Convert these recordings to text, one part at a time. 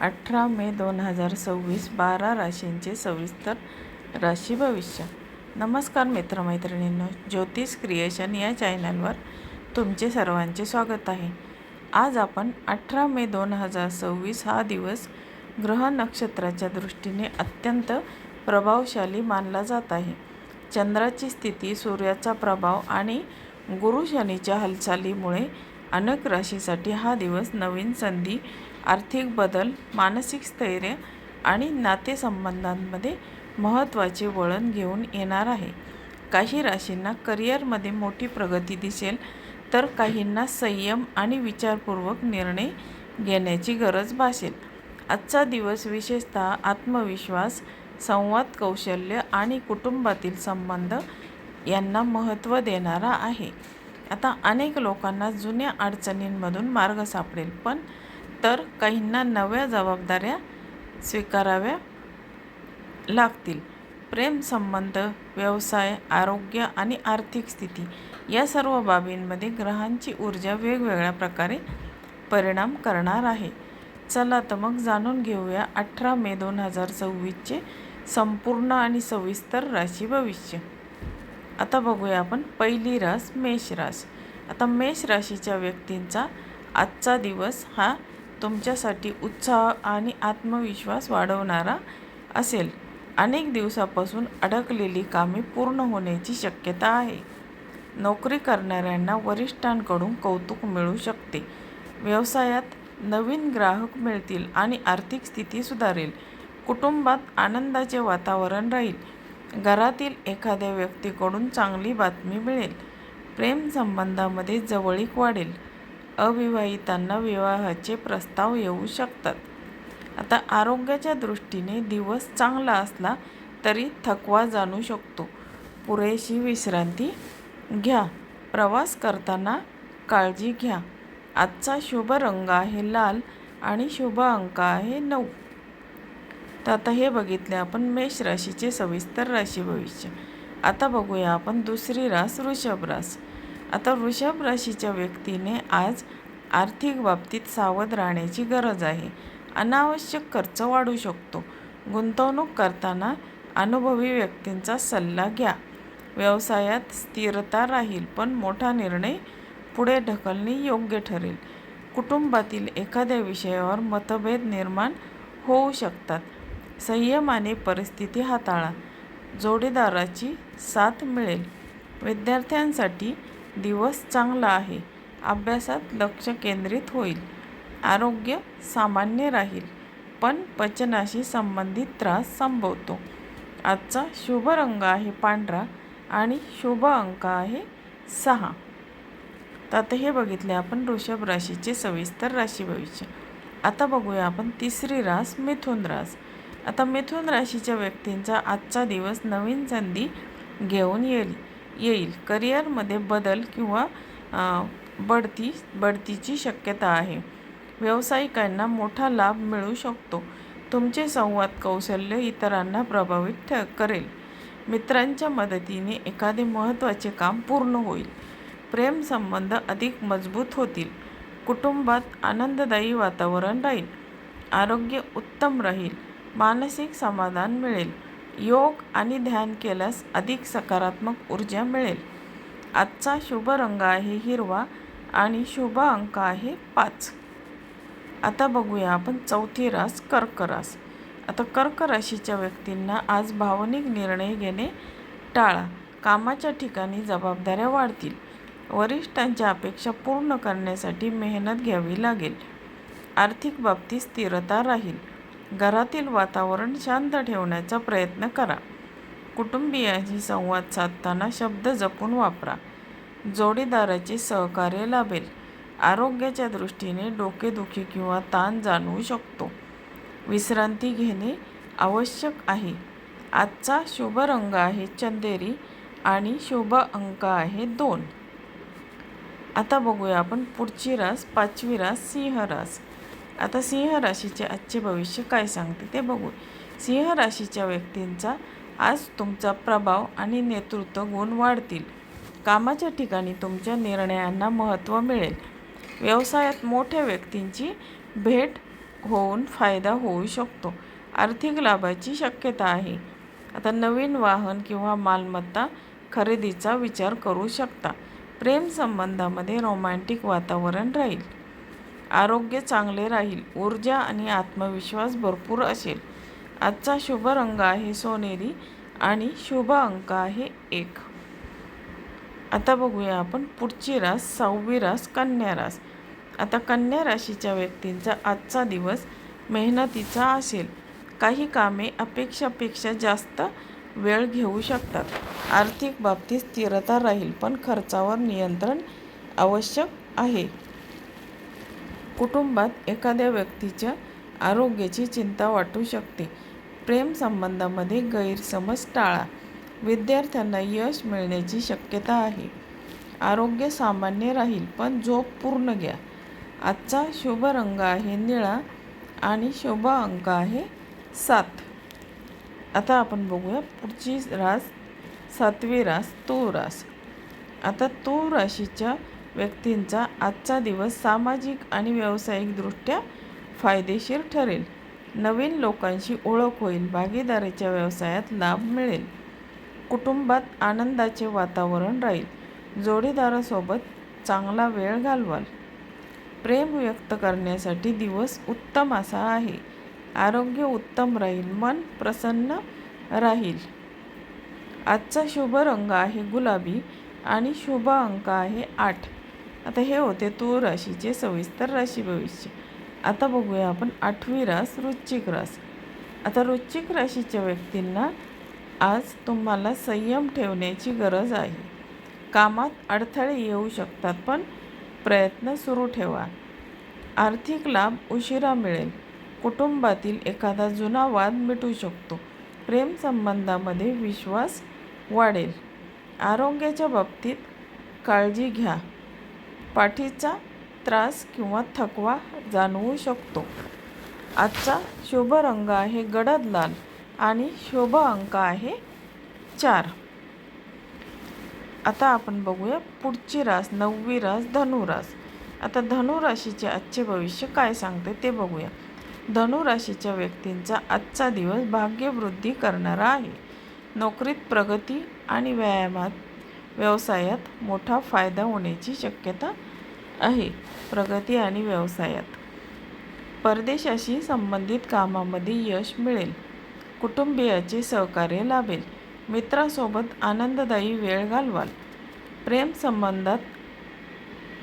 18 मे 2026 12 राशींचे सविस्तर राशी भविष्य। नमस्कार मित्रमैत्रिणींनो, ज्योतिष क्रिएशन या चॅनलवर तुमचे सर्वांचे स्वागत आहे। आज आपण 18 मे 2026 हा दिवस ग्रह नक्षत्राच्या दृष्टीने अत्यंत प्रभावशाली मानला जात आहे। चंद्राची स्थिती, सूर्याचा प्रभाव आणि गुरु शनीच्या हालचालीमुळे अनेक राशीसाठी हा दिवस नवीन संधी, आर्थिक बदल, मानसिक स्थैर्य आणि नातेसंबंधांमध्ये महत्त्वाचे वळण घेऊन येणार आहे। काही राशींना करिअरमध्ये मोठी प्रगती दिसेल, तर काहींना संयम आणि विचारपूर्वक निर्णय घेण्याची गरज भासेल। आजचा दिवस विशेषतः आत्मविश्वास, संवाद कौशल्य आणि कुटुंबातील संबंध यांना महत्त्व देणारा आहे। आता अनेक लोकांना जुन्या अडचणींमधून मार्ग सापडेल, पण तर काहींना नव्या जबाबदाऱ्या स्वीकाराव्या लागतील। प्रेम संबंध, व्यवसाय, आरोग्य आणि आर्थिक स्थिती या सर्व बाबींमध्ये ग्रहांची ऊर्जा वेगवेगळ्या प्रकारे परिणाम करणार आहे। चला तर मग जाणून घेऊया 18 मे 2026चे संपूर्ण आणि सविस्तर राशी भविष्य। आता बघूया आपण पहिली रास मेष रास। आता मेष राशीच्या व्यक्तींचा आजचा दिवस हा तुमच्यासाठी उत्साह आणि आत्मविश्वास वाढवणारा असेल। अनेक दिवसापासून अडकलेली कामे पूर्ण होण्याची शक्यता आहे। नोकरी करणाऱ्यांना वरिष्ठांकडून कौतुक मिळू शकते। व्यवसायात नवीन ग्राहक मिळतील आणि आर्थिक स्थिती सुधारेल। कुटुंबात आनंदाचे वातावरण राहील। घरातील एखाद्या व्यक्तीकडून चांगली बातमी मिळेल। प्रेम संबंधामध्ये जवळीक वाढेल। अविवाहितांना विवाहाचे प्रस्ताव येऊ शकतात। आता आरोग्याच्या दृष्टीने दिवस चांगला असला तरी थकवा जाणू शकतो। पुरेशी विश्रांती घ्या। प्रवास करताना काळजी घ्या। आजचा शुभ रंग आहे लाल आणि शुभ अंक आहे 9। तर आता हे बघितले आपण मेष राशीचे सविस्तर राशी भविष्य। आता बघूया आपण दुसरी रास वृषभ रास। आता वृषभ राशीच्या व्यक्तीने आज आर्थिक बाबतीत सावध राहण्याची गरज आहे। अनावश्यक खर्च वाढू शकतो। गुंतवणूक करताना अनुभवी व्यक्तींचा सल्ला घ्या। व्यवसायात स्थिरता राहील, पण मोठा निर्णय पुढे ढकलणे योग्य ठरेल। कुटुंबातील एखाद्या विषयावर मतभेद निर्माण होऊ शकतात। संयमाने परिस्थिती हाताळा। जोडीदाराची साथ मिळेल। विद्यार्थ्यांसाठी दिवस चांगला आहे। अभ्यासात लक्ष केंद्रित होईल। आरोग्य सामान्य राहील, पण पचनाशी संबंधित त्रास संभवतो। आजचा शुभ रंग आहे पांढरा आणि शुभ अंक आहे 6। तर आता हे बघितले आपण वृषभ राशीचे सविस्तर राशी भविष्य। आता बघूया आपण तिसरी रास मिथुन रास। आता मिथुन राशीच्या व्यक्तींचा आजचा दिवस नवीन संधी घेऊन येईल। करिअरमध्ये बदल किंवा बढतीची शक्यता आहे। व्यावसायिकांना मोठा लाभ मिळू शकतो। तुमचे संवाद कौशल्य इतरांना प्रभावित करेल। मित्रांच्या मदतीने एखादे महत्त्वाचे काम पूर्ण होईल। प्रेम संबंध अधिक मजबूत होतील। कुटुंबात आनंददायी वातावरण राहील। आरोग्य उत्तम राहील। मानसिक समाधान मिळेल। योग आणि ध्यान केल्यास अधिक सकारात्मक ऊर्जा मिळेल। आजचा शुभ रंग आहे हिरवा आणि शुभ अंक आहे 5। आता बघूया आपण चौथी रास कर्क रास। आता कर्क राशीच्या व्यक्तींना आज भावनिक निर्णय घेणे टाळा। कामाच्या ठिकाणी जबाबदाऱ्या वाढतील। वरिष्ठांच्या अपेक्षा पूर्ण करण्यासाठी मेहनत घ्यावी लागेल। आर्थिक बाबतीत स्थिरता राहील। घरातील वातावरण शांत ठेवण्याचा प्रयत्न करा। कुटुंबियांशी संवाद साधताना शब्द जपून वापरा। जोडीदाराचे सहकार्य लाभेल। आरोग्याच्या दृष्टीने डोकेदुखी किंवा ताण जाणवू शकतो। विश्रांती घेणे आवश्यक आहे। आजचा शुभ रंग आहे चंदेरी आणि शुभ अंक आहे 2। आता बघूया आपण पुढची रास, पाचवी रास सिंह रास। आता सिंह राशीचे आजचे भविष्य काय सांगते ते बघू। सिंह राशीच्या व्यक्तींचा आज तुमचा प्रभाव आणि नेतृत्व गुण वाढतील। कामाच्या ठिकाणी तुमच्या निर्णयांना महत्त्व मिळेल। व्यवसायात मोठ्या व्यक्तींची भेट होऊन फायदा होऊ शकतो. आर्थिक लाभाची शक्यता आहे. आता नवीन वाहन किंवा मालमत्ता खरेदीचा विचार करू शकता. प्रेम संबंधामध्ये रोमॅन्टिक वातावरण राहील. आरोग्य चांगले राहील. ऊर्जा आणि आत्मविश्वास भरपूर असेल. आजचा शुभ रंग आहे सोनेरी आणि शुभ अंक आहे 1. आता बघूया आपण पुढची रास, 6वी रास कन्या रास. आता कन्या राशीच्या व्यक्तींचा आजचा दिवस मेहनतीचा असेल. काही कामे अपेक्षापेक्षा जास्त वेळ घेऊ शकतात. आर्थिक बाबतीत स्थिरता राहील, पण खर्चावर नियंत्रण आवश्यक आहे. कुटुंबात एखाद्या व्यक्तीच्या आरोग्याची चिंता वाटू शकते. प्रेम संबंधामध्ये गैरसमज टाळा. विद्यार्थ्यांना यश मिळण्याची शक्यता आहे. आरोग्य सामान्य राहील, पण झोप पूर्ण घ्या. आजचा शुभ रंग आहे निळा आणि शुभ अंक आहे 7. आता आपण बघूया पुढची रास, 7वी रास तूळ रास. आता तूळ राशीच्या व्यक्तींचा आजचा दिवस सामाजिक आणि व्यावसायिकदृष्ट्या फायदेशीर ठरेल. नवीन लोकांशी ओळख होईल. भागीदारीच्या व्यवसायात लाभ मिळेल. कुटुंबात आनंदाचे वातावरण राहील. जोडीदारासोबत चांगला वेळ घालवाल. प्रेम व्यक्त करण्यासाठी दिवस उत्तम असा आहे. आरोग्य उत्तम राहील. मन प्रसन्न राहील. आजचा शुभ रंग आहे गुलाबी आणि शुभ अंक आहे 8. आता हे होते तूळ राशीचे सविस्तर राशी भविष्य. आता बघूया आपण 8वी रास वृश्चिक रास. आता वृश्चिक राशीच्या व्यक्तींना आज तुम्हाला संयम ठेवण्याची गरज आहे. कामात अडथळे येऊ शकतात, पण प्रयत्न सुरू ठेवा. आर्थिक लाभ उशिरा मिळेल. कुटुंबातील एखादा जुना वाद मिटू शकतो. प्रेम संबंधामध्ये विश्वास वाढेल. आरोग्याच्या बाबतीत काळजी घ्या. पाठीचा त्रास किंवा थकवा जाणवू शकतो. आजचा शुभ रंग आहे गडद लाल आणि शुभ अंक आहे 4. आता आपण बघूया पुढची रास, 9वी रास धनुरास. आता धनुराशीचे आजचे भविष्य काय सांगते ते बघूया. धनुराशीच्या व्यक्तींचा आजचा दिवस भाग्यवृद्धी करणारा आहे. नोकरीत प्रगती आणि व्यवसायात मोठा फायदा होण्याची शक्यता आहे. प्रगती आणि व्यवसायात परदेशाशी संबंधित कामामध्ये यश मिळेल. कुटुंबियाचे सहकार्य लाभेल. मित्रासोबत आनंददायी वेळ घालवाल. प्रेम संबंधात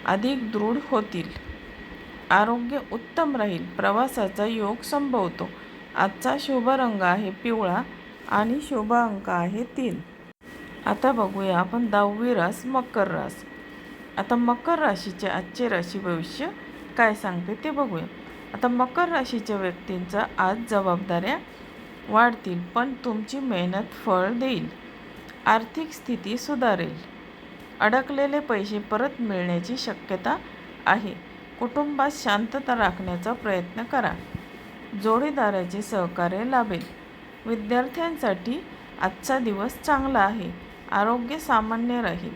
अधिक दृढ होतील. आरोग्य उत्तम राहील. प्रवासाचा योग संभवतो. आजचा शुभ रंग आहे पिवळा आणि शुभ अंक आहे 3. आता बघूया आपण 10वी रास मकर रास. आता मकर राशीचे आजचे राशी भविष्य काय सांगते ते बघूया. आता मकर राशीच्या व्यक्तींचा आज जबाबदाऱ्या वाढतील, पण तुमची मेहनत फळ देईल. आर्थिक स्थिती सुधारेल. अडकलेले पैसे परत मिळण्याची शक्यता आहे. कुटुंबात शांतता राखण्याचा प्रयत्न करा. जोडीदाराचे सहकार्य लाभेल. विद्यार्थ्यांसाठी आजचा दिवस चांगला आहे. आरोग्य सामान्य राहील.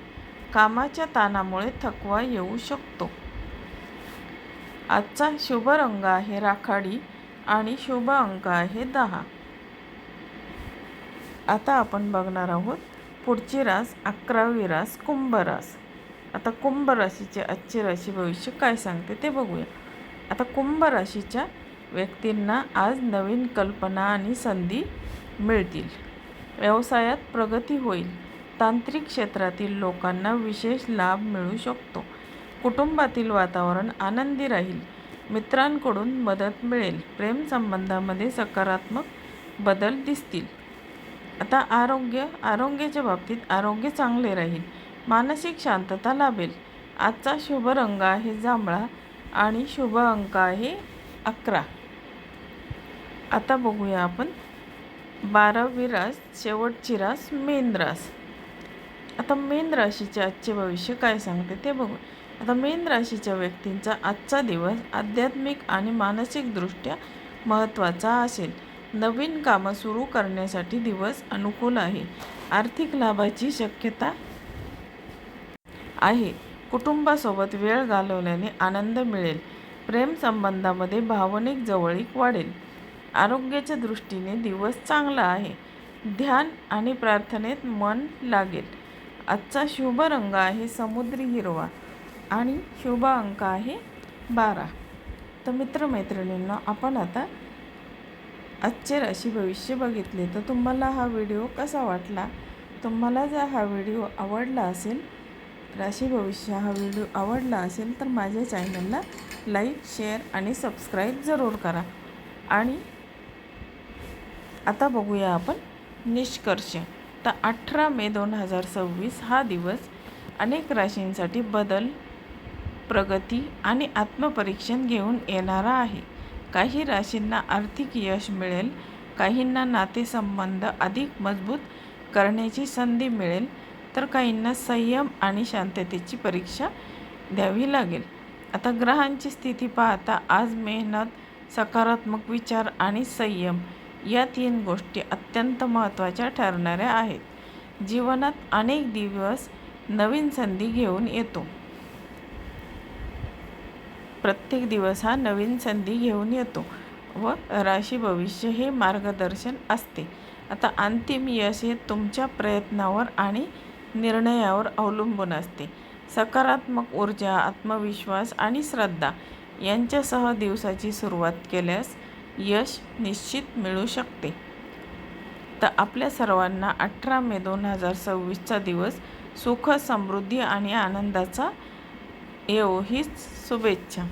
कामाच्या ताणामुळे थकवा येऊ शकतो. आजचा शुभ रंग आहे राखाडी आणि शुभ अंक आहे 10. आता आपण बघणार आहोत पुढची रास, 11वी रास कुंभ रास. आता कुंभ राशीचे आजचे राशी भविष्य काय सांगते ते बघूया. आता कुंभ राशीच्या व्यक्तींना आज नवीन कल्पना आणि संधी मिळतील. व्यवसायात प्रगती होईल. तांत्रिक क्षेत्रातील लोकांना विशेष लाभ मिळू शकतो. कुटुंबातील वातावरण आनंदी राहील. मित्रांकडून मदत मिळेल. प्रेम संबंधामध्ये सकारात्मक बदल दिसतील. आता आरोग्याच्या बाबतीत आरोग्य चांगले राहील. मानसिक शांतता लाभेल. आजचा शुभ रंग आहे जांभळा आणि शुभ अंक आहे 11. आता बघूया आपण 12वी रास, शेवटची रास मीन रास. आता मीन राशीचे आजचे भविष्य काय सांगते ते बघू. आता मीन राशीच्या व्यक्तींचा आजचा दिवस आध्यात्मिक आणि मानसिकदृष्ट्या महत्त्वाचा असेल. नवीन कामं सुरू करण्यासाठी दिवस अनुकूल आहे. आर्थिक लाभाची शक्यता आहे. कुटुंबासोबत वेळ घालवल्याने आनंद मिळेल. प्रेमसंबंधामध्ये भावनिक जवळीक वाढेल. आरोग्याच्या दृष्टीने दिवस चांगला आहे. ध्यान आणि प्रार्थनेत मन लागेल. आजचा शुभ रंग आहे समुद्री हिरवा आणि शुभ अंक आहे 12. तर मित्रमैत्रिणींनो, आपण आता आजचे राशी भविष्य बघितले. तर तुम्हाला हा व्हिडिओ कसा वाटला? तुम्हाला जर हा व्हिडिओ आवडला असेल, राशी भविष्य हा व्हिडिओ आवडला असेल तर माझ्या चॅनलला लाईक, शेअर आणि सबस्क्राईब जरूर करा. आणि आता बघूया आपण निष्कर्ष. तर 18 मे 2026 हा दिवस अनेक राशींसाठी बदल, प्रगती आणि आत्मपरीक्षण घेऊन येणारा आहे. काही राशींना आर्थिक यश मिळेल, काहींना नातेसंबंध अधिक मजबूत करण्याची संधी मिळेल, तर काहींना संयम आणि शांततेची परीक्षा द्यावी लागेल. आता ग्रहांची स्थिती पाहता आज मेहनत, सकारात्मक विचार आणि संयम या 3 गोष्टी अत्यंत महत्त्वाच्या ठरणाऱ्या आहेत. जीवनात अनेक दिवस नवीन संधी घेऊन येतो. प्रत्येक दिवस हा नवीन संधी घेऊन येतो व राशी भविष्य हे मार्गदर्शन असते. आता अंतिम यश हे तुमच्या प्रयत्नावर आणि निर्णयावर अवलंबून असते. सकारात्मक ऊर्जा, आत्मविश्वास आणि श्रद्धा यांच्यासह दिवसाची सुरुवात केल्यास यश निश्चित मिळू शकते. तर आपल्या सर्वांना 18 मे 2026चा दिवस सुख, समृद्धी आणि आनंदाचा येवो हीच शुभेच्छा.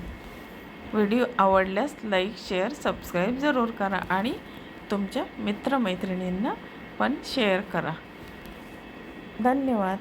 व्हिडिओ आवडल्यास लाईक, शेअर, सबस्क्राईब जरूर करा आणि तुमच्या मित्रमैत्रिणींना पण शेअर करा. धन्यवाद.